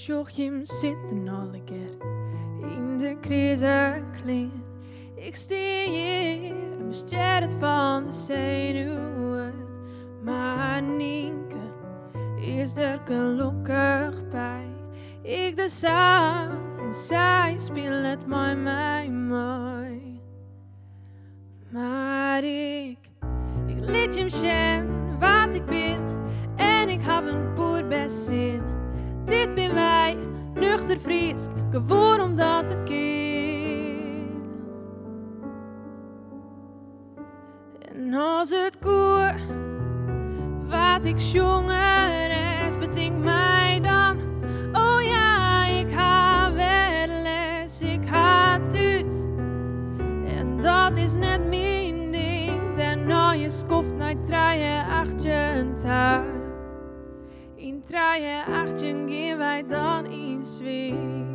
zag hem zitten alle keer in de krisekleer. Ik steer hier en besterd van de zenuwen. Maar Nienke is er gelukkig bij. Ik de zang en zij speelt het mij mooi. Maar ik liet hem zien wat ik ben. En ik heb een poer best zin. Dit ben wij, nuchter Fries, gewoon omdat het kind. En als het koer, wat ik jongen is, betinkt mij dan. Oh ja, ik ha weer les, ik ha Duits. En dat is net mijn ding, daarna je skoft naar 3-8 In 3-8 gaan wij dan in zwing.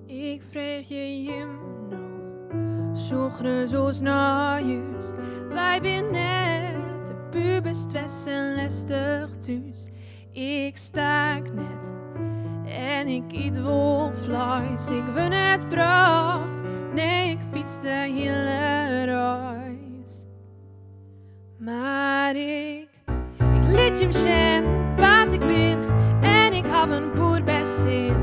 Ik vreeg je hem nou, zorgen zoals naar huis. Wij zijn net de pubers, stress en lastig thuis. Ik staak net en ik eet wel vlees. Ik wil het bracht, nee ik fiets de hele reis. Maar ik liet hem zien wat ik ben. En ik heb een poer best zin.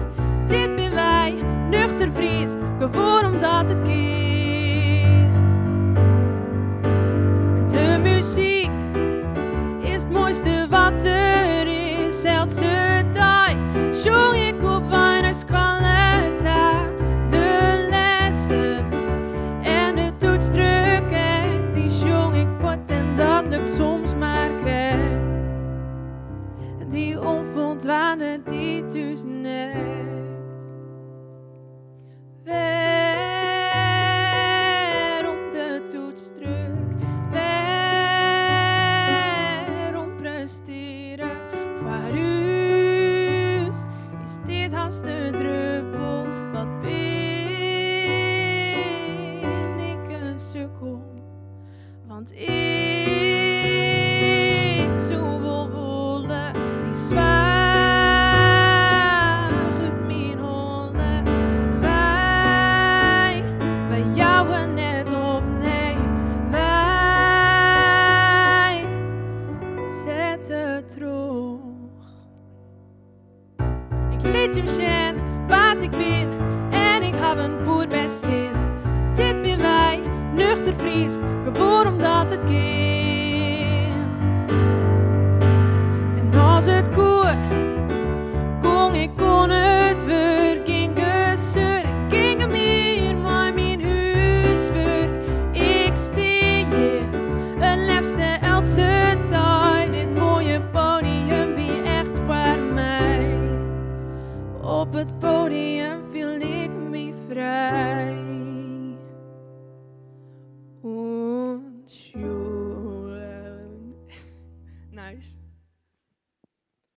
Dit ben wij, nuchter Fries, gewoon omdat het kind. De muziek is het mooiste wat er is. Zeldse dag, zong ik op weihnachtskwaliteit. De lessen en de toetsdrukken, die zong ik voort en dat lukt soms maar krijgt. Die onvoldwaande, die thuis nekt. Waarom de toetsdruk, waarom presteren? Voor u is dit haast de druppel. Wat ben ik een sukkel? Want ik zou wel willen die zwaar uit mijn holle. Wij jouwen net op, nee, wij zetten terug. Ik liet hem zien wat ik ben en ik heb een poer best zin. Dit ben wij, nuchter Fries, gewoon omdat het kind. En als het koer, ik kon het werk in gezeur. Ik ging hem hier, maar mijn huiswerk. Ik steer hier, een liefste else tijd. Dit mooie podium wie echt voor mij. Op het podium viel ik me vrij.